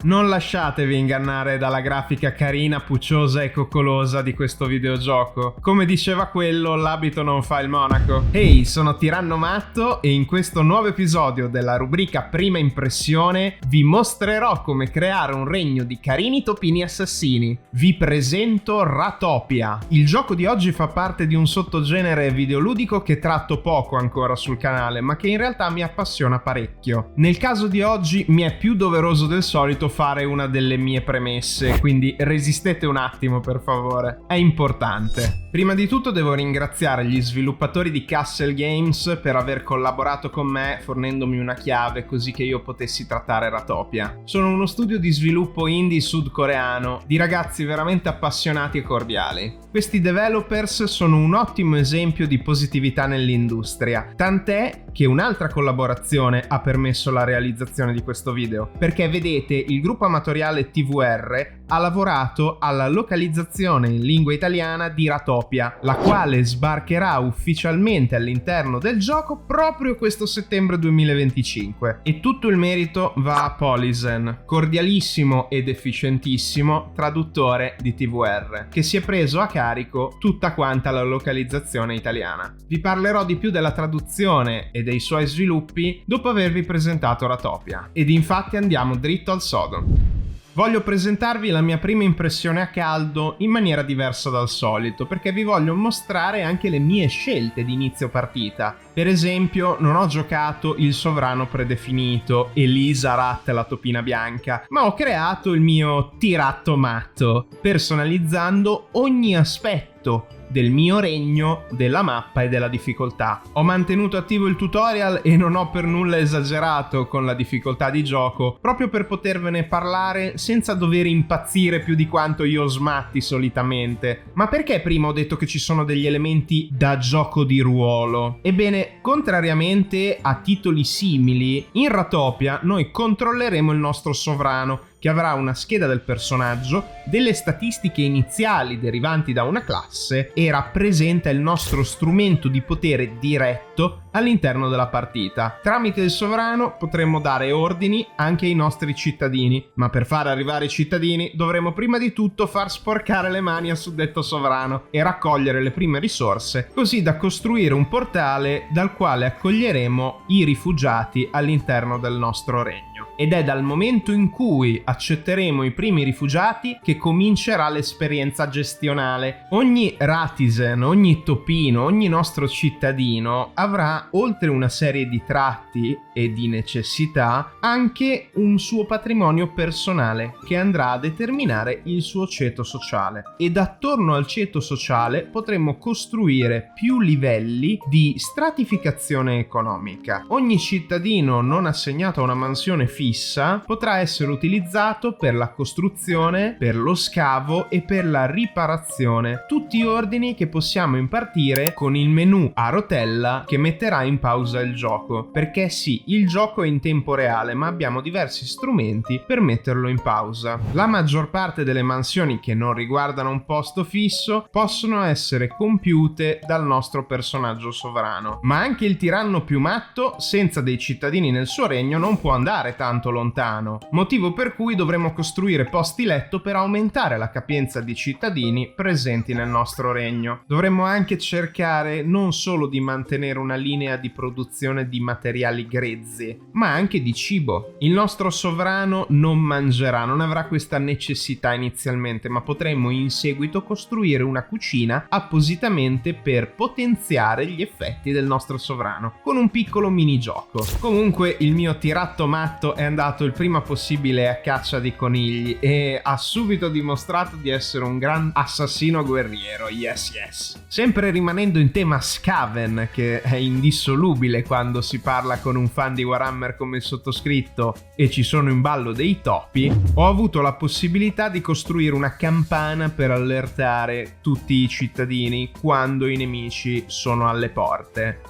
Non lasciatevi ingannare dalla grafica carina, pucciosa e coccolosa di questo videogioco. Come diceva quello, l'abito non fa il monaco. Ehi, sono Tiranno Matto e in questo nuovo episodio della rubrica Prima Impressione vi mostrerò come creare un regno di carini topini assassini. Vi presento Ratopia. Il gioco di oggi fa parte di un sottogenere videoludico che tratto poco ancora sul canale, ma che in realtà mi appassiona parecchio. Nel caso di oggi mi è più doveroso del solito fare una delle mie premesse, quindi resistete un attimo per favore, è importante. Prima di tutto devo ringraziare gli sviluppatori di Castle Games per aver collaborato con me fornendomi una chiave così che io potessi trattare Ratopia. Sono uno studio di sviluppo indie sudcoreano di ragazzi veramente appassionati e cordiali. Questi developers sono un ottimo esempio di positività nell'industria, tant'è che un'altra collaborazione ha permesso la realizzazione di questo video, perché vedete il gruppo amatoriale TVR ha lavorato alla localizzazione in lingua italiana di Ratopia, la quale sbarcherà ufficialmente all'interno del gioco proprio questo settembre 2025. E tutto il merito va a Polyzen, cordialissimo ed efficientissimo traduttore di TVR, che si è preso a carico tutta quanta la localizzazione italiana. Vi parlerò di più della traduzione e dei suoi sviluppi dopo avervi presentato Ratopia. Ed infatti andiamo dritto al sodo. Voglio presentarvi la mia prima impressione a caldo in maniera diversa dal solito, perché vi voglio mostrare anche le mie scelte di inizio partita. Per esempio, non ho giocato il sovrano predefinito, Elisa Rat la topina bianca, ma ho creato il mio Tiratto Matto, personalizzando ogni aspetto del mio regno, della mappa e della difficoltà. Ho mantenuto attivo il tutorial e non ho per nulla esagerato con la difficoltà di gioco, proprio per potervene parlare senza dover impazzire più di quanto io smatti solitamente. Ma perché prima ho detto che ci sono degli elementi da gioco di ruolo? Ebbene, contrariamente a titoli simili, in Ratopia noi controlleremo il nostro sovrano, che avrà una scheda del personaggio, delle statistiche iniziali derivanti da una classe e rappresenta il nostro strumento di potere diretto all'interno della partita. Tramite il sovrano potremo dare ordini anche ai nostri cittadini, ma per far arrivare i cittadini dovremo prima di tutto far sporcare le mani al suddetto sovrano e raccogliere le prime risorse, così da costruire un portale dal quale accoglieremo i rifugiati all'interno del nostro regno. Ed è dal momento in cui accetteremo i primi rifugiati che comincerà l'esperienza gestionale. Ogni Ratizen, ogni topino, ogni nostro cittadino avrà, oltre una serie di tratti e di necessità, anche un suo patrimonio personale che andrà a determinare il suo ceto sociale. Ed attorno al ceto sociale potremo costruire più livelli di stratificazione economica. Ogni cittadino non assegnato a una mansione fissa potrà essere utilizzato per la costruzione, per lo scavo e per la riparazione, tutti ordini che possiamo impartire con il menu a rotella che metterà in pausa il gioco, perché sì, il gioco è in tempo reale, ma abbiamo diversi strumenti per metterlo in pausa. La maggior parte delle mansioni che non riguardano un posto fisso possono essere compiute dal nostro personaggio sovrano, ma anche il tiranno più matto senza dei cittadini nel suo regno non può andare tanto lontano, motivo per cui dovremo costruire posti letto per aumentare la capienza di cittadini presenti nel nostro regno. Dovremmo anche cercare non solo di mantenere una linea di produzione di materiali grezzi, ma anche di cibo. Il nostro sovrano non mangerà, non avrà questa necessità inizialmente, ma potremmo in seguito costruire una cucina appositamente per potenziare gli effetti del nostro sovrano, con un piccolo minigioco. Comunque il mio tiratto matto è andato il prima possibile a caccia di conigli e ha subito dimostrato di essere un gran assassino guerriero, yes. Sempre rimanendo in tema Skaven, che è indissolubile quando si parla con un fan di Warhammer come il sottoscritto e ci sono in ballo dei topi, ho avuto la possibilità di costruire una campana per allertare tutti i cittadini quando i nemici sono alle porte.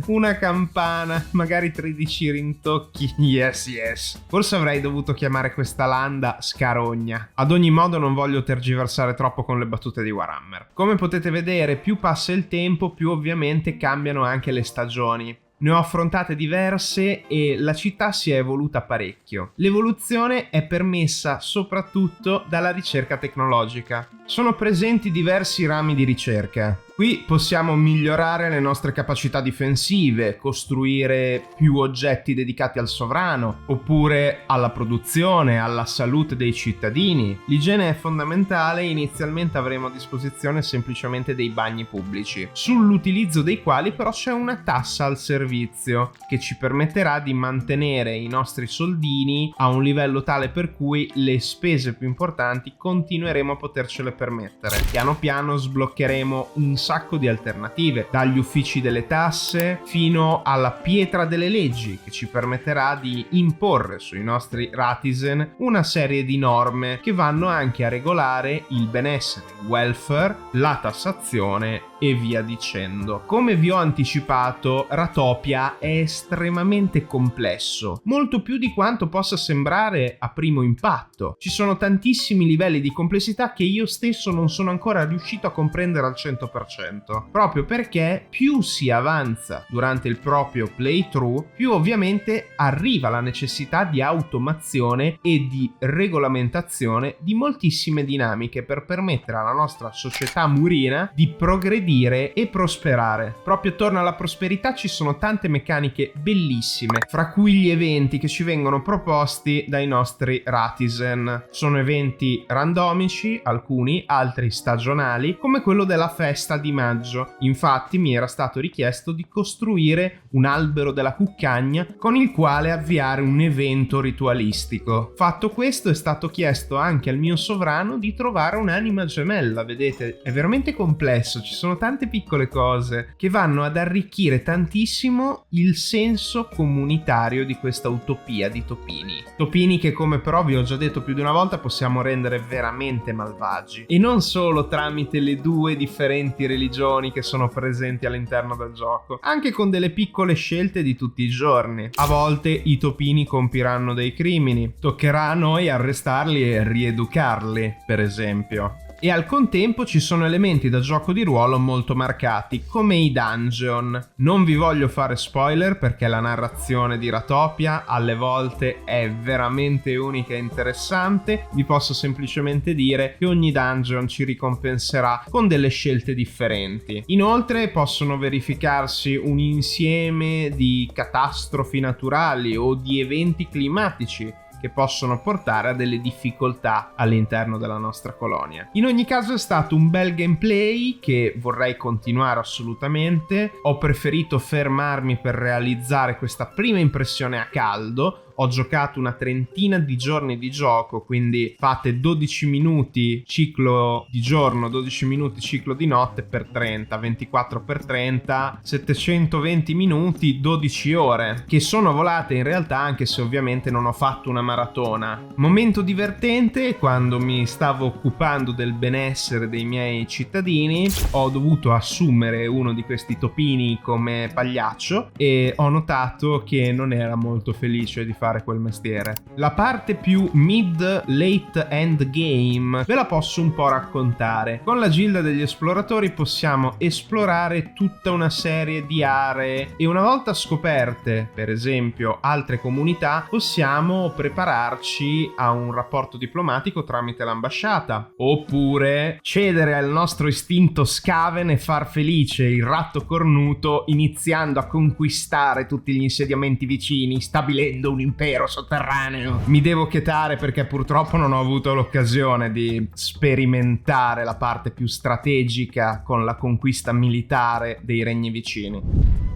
Una campana, magari 13 rintocchi, yes. Forse avrei dovuto chiamare questa landa Scarogna. Ad ogni modo non voglio tergiversare troppo con le battute di Warhammer. Come potete vedere, più passa il tempo, più ovviamente cambiano anche le stagioni. Ne ho affrontate diverse e la città si è evoluta parecchio. L'evoluzione è permessa soprattutto dalla ricerca tecnologica. Sono presenti diversi rami di ricerca. Qui possiamo migliorare le nostre capacità difensive, costruire più oggetti dedicati al sovrano, oppure alla produzione, alla salute dei cittadini. L'igiene è fondamentale e inizialmente avremo a disposizione semplicemente dei bagni pubblici, sull'utilizzo dei quali però c'è una tassa al servizio che ci permetterà di mantenere i nostri soldini a un livello tale per cui le spese più importanti continueremo a potercele permettere. Piano piano sbloccheremo un sacco di alternative, dagli uffici delle tasse fino alla pietra delle leggi, che ci permetterà di imporre sui nostri Ratizen una serie di norme che vanno anche a regolare il benessere, il welfare, la tassazione e via dicendo. Come vi ho anticipato, Ratopia è estremamente complesso, molto più di quanto possa sembrare a primo impatto. Ci sono tantissimi livelli di complessità che io stesso non sono ancora riuscito a comprendere al 100%, proprio perché più si avanza durante il proprio playthrough, più ovviamente arriva la necessità di automazione e di regolamentazione di moltissime dinamiche per permettere alla nostra società murina di progredire e prosperare. Proprio attorno alla prosperità ci sono tante meccaniche bellissime, fra cui gli eventi che ci vengono proposti dai nostri Ratizen. Sono eventi randomici, alcuni, altri stagionali, come quello della festa di maggio. Infatti mi era stato richiesto di costruire un albero della cuccagna con il quale avviare un evento ritualistico. Fatto questo, è stato chiesto anche al mio sovrano di trovare un'anima gemella. Vedete, è veramente complesso, ci sono tante piccole cose che vanno ad arricchire tantissimo il senso comunitario di questa utopia di topini. Topini che, come però vi ho già detto più di una volta, possiamo rendere veramente malvagi. E non solo tramite le due differenti religioni che sono presenti all'interno del gioco, anche con delle piccole scelte di tutti i giorni. A volte i topini compiranno dei crimini, toccherà a noi arrestarli e rieducarli, per esempio. E al contempo ci sono elementi da gioco di ruolo molto marcati, come i dungeon. Non vi voglio fare spoiler perché la narrazione di Ratopia alle volte è veramente unica e interessante. Vi posso semplicemente dire che ogni dungeon ci ricompenserà con delle scelte differenti. Inoltre possono verificarsi un insieme di catastrofi naturali o di eventi climatici che possono portare a delle difficoltà all'interno della nostra colonia. In ogni caso è stato un bel gameplay che vorrei continuare assolutamente. Ho preferito fermarmi per realizzare questa prima impressione a caldo. Ho giocato una trentina di giorni di gioco, quindi fate 12 minuti ciclo di giorno, 12 minuti ciclo di notte per 30, 24 per 30, 720 minuti, 12 ore, che sono volate in realtà, anche se ovviamente non ho fatto una maratona. Momento divertente: quando mi stavo occupando del benessere dei miei cittadini, ho dovuto assumere uno di questi topini come pagliaccio e ho notato che non era molto felice di fare quel mestiere. La parte più mid-late end game ve la posso un po' raccontare. Con la Gilda degli Esploratori possiamo esplorare tutta una serie di aree e una volta scoperte, per esempio, altre comunità, possiamo prepararci a un rapporto diplomatico tramite l'ambasciata, oppure cedere al nostro istinto scaven e far felice il ratto cornuto iniziando a conquistare tutti gli insediamenti vicini, stabilendo un impero sotterraneo. Mi devo chetare perché purtroppo non ho avuto l'occasione di sperimentare la parte più strategica con la conquista militare dei regni vicini.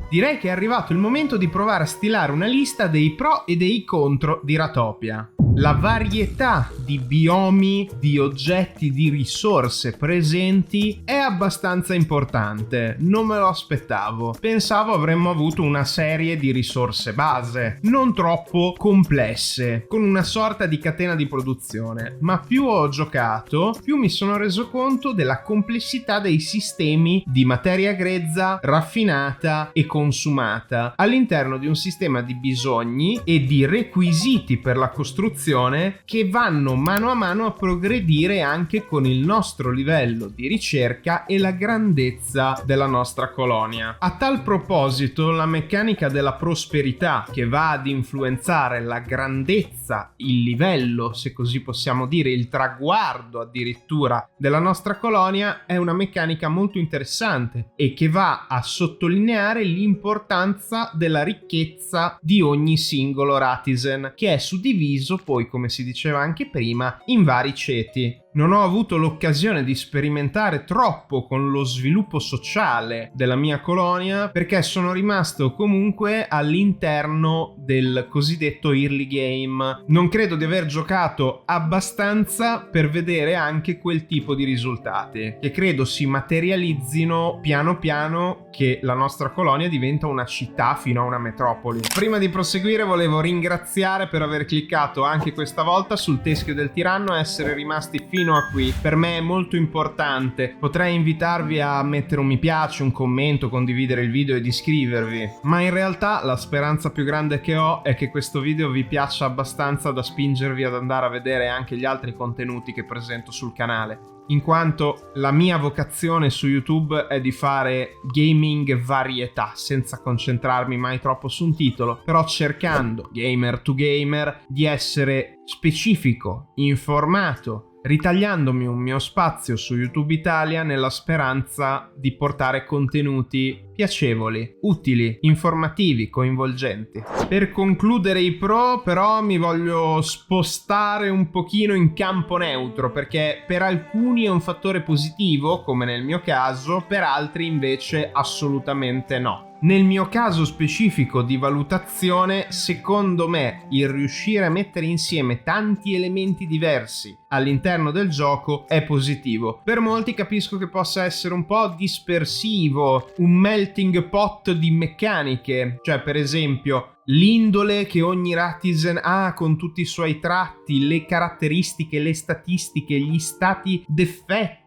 Direi che è arrivato il momento di provare a stilare una lista dei pro e dei contro di Ratopia. La varietà di biomi, di oggetti, di risorse presenti è abbastanza importante. Non me lo aspettavo. Pensavo avremmo avuto una serie di risorse base, non troppo complesse, con una sorta di catena di produzione. Ma più ho giocato, più mi sono reso conto della complessità dei sistemi di materia grezza, raffinata e consumata all'interno di un sistema di bisogni e di requisiti per la costruzione che vanno mano a mano a progredire anche con il nostro livello di ricerca e la grandezza della nostra colonia. A tal proposito, la meccanica della prosperità, che va ad influenzare la grandezza, il livello, se così possiamo dire, il traguardo addirittura della nostra colonia, è una meccanica molto interessante e che va a sottolineare l'importanza della ricchezza di ogni singolo Ratizen, che è suddiviso poi, come si diceva anche prima, in vari ceti. Non ho avuto l'occasione di sperimentare troppo con lo sviluppo sociale della mia colonia perché sono rimasto comunque all'interno del cosiddetto early game. Non credo di aver giocato abbastanza per vedere anche quel tipo di risultati, che credo si materializzino piano piano che la nostra colonia diventa una città fino a una metropoli. Prima di proseguire volevo ringraziare per aver cliccato anche questa volta sul teschio del tiranno e essere rimasti fino a qui. Per me è molto importante. Potrei invitarvi a mettere un mi piace, un commento, condividere il video ed iscrivervi, ma in realtà la speranza più grande che ho è che questo video vi piaccia abbastanza da spingervi ad andare a vedere anche gli altri contenuti che presento sul canale, in quanto la mia vocazione su YouTube è di fare gaming varietà, senza concentrarmi mai troppo su un titolo, però cercando, gamer to gamer, di essere specifico, informato, ritagliandomi un mio spazio su YouTube Italia nella speranza di portare contenuti piacevoli, utili, informativi, coinvolgenti. Per concludere i pro, però, mi voglio spostare un pochino in campo neutro, perché per alcuni è un fattore positivo, come nel mio caso, per altri invece assolutamente no. Nel mio caso specifico di valutazione, secondo me il riuscire a mettere insieme tanti elementi diversi all'interno del gioco è positivo. Per molti capisco che possa essere un po' dispersivo, un melting pot di meccaniche, cioè per esempio l'indole che ogni Ratizen ha con tutti i suoi tratti, le caratteristiche, le statistiche, gli stati d'effetto,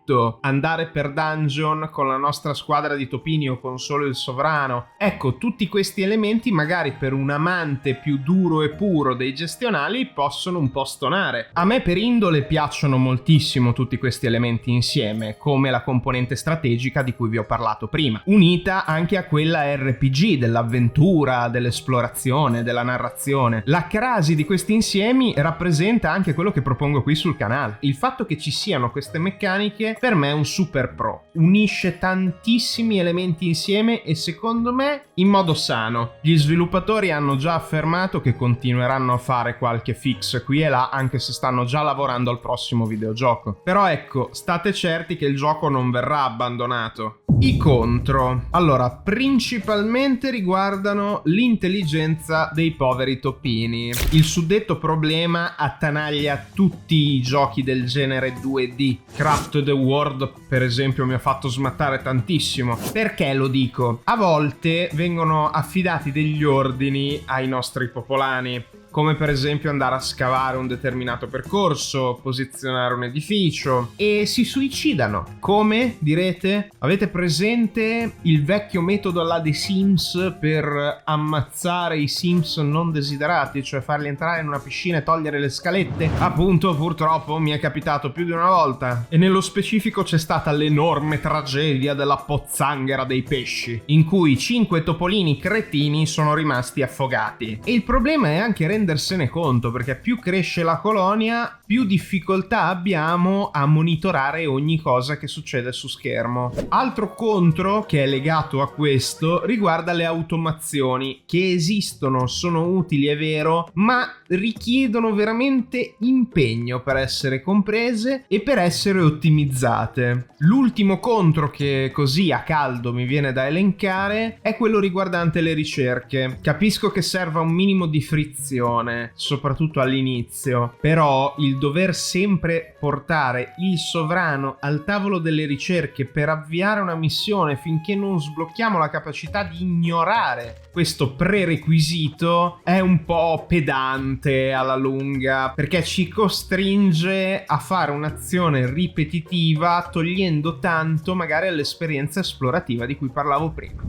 andare per dungeon con la nostra squadra di topini o con solo il sovrano. Ecco, tutti questi elementi magari per un amante più duro e puro dei gestionali possono un po' stonare. A me per indole piacciono moltissimo tutti questi elementi insieme, come la componente strategica di cui vi ho parlato prima, unita anche a quella RPG, dell'avventura, dell'esplorazione, della narrazione. La crasi di questi insiemi rappresenta anche quello che propongo qui sul canale. Il fatto che ci siano queste meccaniche per me è un super pro, unisce tantissimi elementi insieme e secondo me in modo sano. Gli sviluppatori hanno già affermato che continueranno a fare qualche fix qui e là, anche se stanno già lavorando al prossimo videogioco. Però ecco, state certi che il gioco non verrà abbandonato. I contro, allora, principalmente riguardano l'intelligenza dei poveri topini. Il suddetto problema attanaglia tutti i giochi del genere 2D. Craft the World, per esempio, mi ha fatto smattare tantissimo. Perché lo dico? A volte vengono affidati degli ordini ai nostri popolani, come per esempio andare a scavare un determinato percorso, posizionare un edificio, e si suicidano. Come, direte? Avete presente il vecchio metodo alla The Sims per ammazzare i Sims non desiderati, cioè farli entrare in una piscina e togliere le scalette? Appunto, purtroppo mi è capitato più di una volta, e nello specifico c'è stata l'enorme tragedia della pozzanghera dei pesci, in cui 5 topolini cretini sono rimasti affogati. E il problema è anche rendersene conto, perché più cresce la colonia, più difficoltà abbiamo a monitorare ogni cosa che succede su schermo. Altro contro che è legato a questo riguarda le automazioni, che esistono, sono utili, è vero, ma richiedono veramente impegno per essere comprese e per essere ottimizzate. L'ultimo contro che così a caldo mi viene da elencare è quello riguardante le ricerche. Capisco che serva un minimo di frizione, soprattutto all'inizio, però il dover sempre portare il sovrano al tavolo delle ricerche per avviare una missione finché non sblocchiamo la capacità di ignorare questo prerequisito è un po' pedante alla lunga, perché ci costringe a fare un'azione ripetitiva, togliendo tanto magari all'esperienza esplorativa di cui parlavo prima.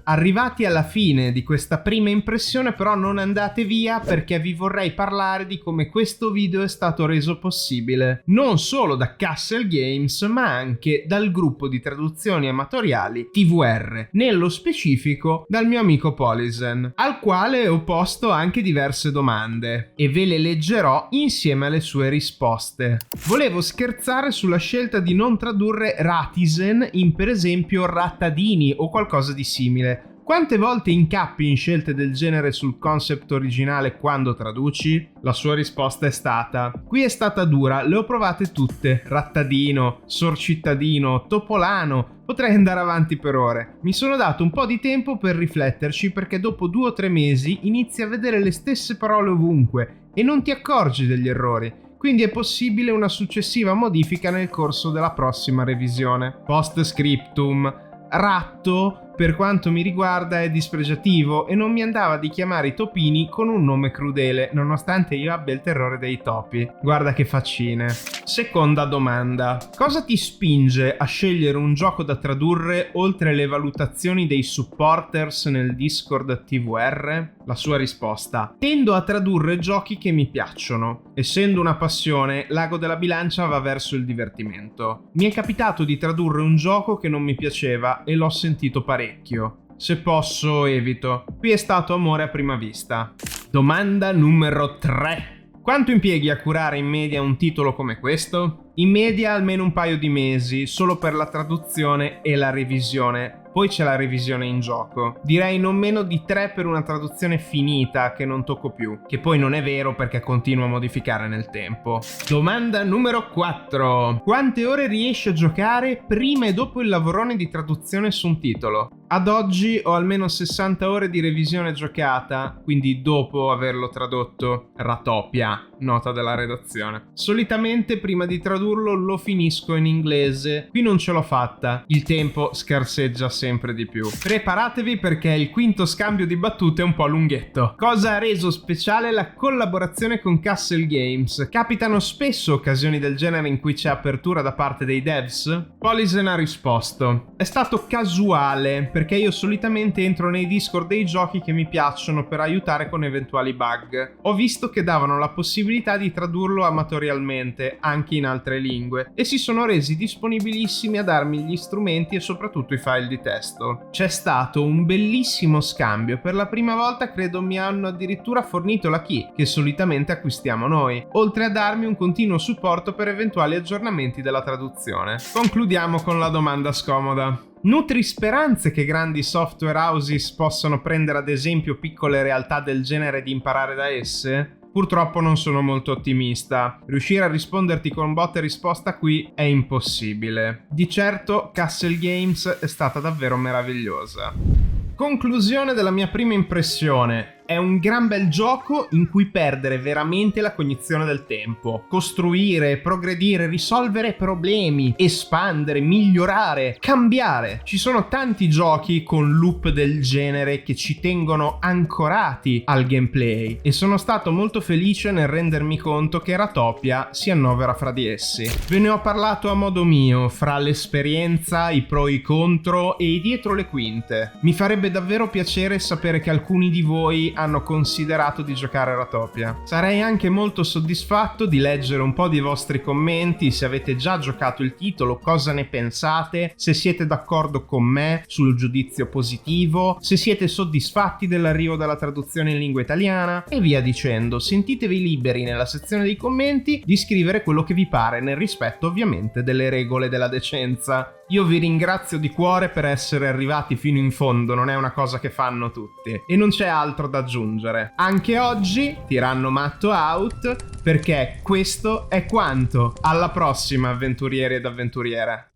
Arrivati alla fine di questa prima impressione, però non andate via, perché vi vorrei parlare di come questo video è stato reso possibile non solo da Castle Games, ma anche dal gruppo di traduzioni amatoriali TVR, nello specifico dal mio amico Polyzen, al quale ho posto anche diverse domande e ve le leggerò insieme alle sue risposte. Volevo scherzare sulla scelta di non tradurre Ratisen in per esempio Rattadini o qualcosa di simile. Quante volte incappi in scelte del genere sul concept originale quando traduci? La sua risposta è stata: qui è stata dura, le ho provate tutte, Rattadino, Sorcittadino, Topolano, potrei andare avanti per ore. Mi sono dato un po' di tempo per rifletterci, perché dopo 2 o 3 mesi inizi a vedere le stesse parole ovunque e non ti accorgi degli errori. Quindi è possibile una successiva modifica nel corso della prossima revisione. Post scriptum: ratto, per quanto mi riguarda, è dispregiativo e non mi andava di chiamare i topini con un nome crudele, nonostante io abbia il terrore dei topi. Guarda che faccine. Seconda domanda: cosa ti spinge a scegliere un gioco da tradurre oltre le valutazioni dei supporters nel Discord TVR? La sua risposta: tendo a tradurre giochi che mi piacciono. Essendo una passione, l'ago della bilancia va verso il divertimento. Mi è capitato di tradurre un gioco che non mi piaceva e l'ho sentito parecchio. Se posso, evito. Qui è stato amore a prima vista. Domanda numero 3. Quanto impieghi a curare in media un titolo come questo? In media almeno un paio di mesi, solo per la traduzione e la revisione. Poi c'è la revisione in gioco. Direi non meno di 3 per una traduzione finita che non tocco più. Che poi non è vero, perché continuo a modificare nel tempo. Domanda numero 4. Quante ore riesci a giocare prima e dopo il lavorone di traduzione su un titolo? Ad oggi ho almeno 60 ore di revisione giocata, quindi dopo averlo tradotto. Ratopia, nota della redazione. Solitamente prima di tradurlo lo finisco in inglese. Qui non ce l'ho fatta. Il tempo scarseggia sempre di più. Preparatevi, perché il quinto scambio di battute è un po' lunghetto. Cosa ha reso speciale la collaborazione con Castle Games? Capitano spesso occasioni del genere in cui c'è apertura da parte dei devs? Polyzen ha risposto: è stato casuale, perché io solitamente entro nei Discord dei giochi che mi piacciono per aiutare con eventuali bug. Ho visto che davano la possibilità di tradurlo amatorialmente anche in altre lingue e si sono resi disponibilissimi a darmi gli strumenti e soprattutto i file di testo. C'è stato un bellissimo scambio. Per la prima volta credo mi hanno addirittura fornito la key che solitamente acquistiamo noi, oltre a darmi un continuo supporto per eventuali aggiornamenti della traduzione. Concludiamo con la domanda scomoda. Nutri speranze che grandi software houses possano prendere ad esempio piccole realtà del genere ed imparare da esse? Purtroppo non sono molto ottimista. Riuscire a risponderti con botta e risposta qui è impossibile. Di certo Castle Games è stata davvero meravigliosa. Conclusione della mia prima impressione. È un gran bel gioco in cui perdere veramente la cognizione del tempo. Costruire, progredire, risolvere problemi, espandere, migliorare, cambiare. Ci sono tanti giochi con loop del genere che ci tengono ancorati al gameplay e sono stato molto felice nel rendermi conto che Ratopia si annovera fra di essi. Ve ne ho parlato a modo mio, fra l'esperienza, i pro e i contro e i dietro le quinte. Mi farebbe davvero piacere sapere che alcuni di voi hanno considerato di giocare a Ratopia. Sarei anche molto soddisfatto di leggere un po' di vostri commenti, se avete già giocato il titolo, cosa ne pensate, se siete d'accordo con me sul giudizio positivo, se siete soddisfatti dell'arrivo della traduzione in lingua italiana e via dicendo. Sentitevi liberi nella sezione dei commenti di scrivere quello che vi pare, nel rispetto ovviamente delle regole della decenza. Io vi ringrazio di cuore per essere arrivati fino in fondo, non è una cosa che fanno tutti. E non c'è altro da aggiungere. Anche oggi, Tiranno Matto out, perché questo è quanto. Alla prossima, avventurieri ed avventuriere.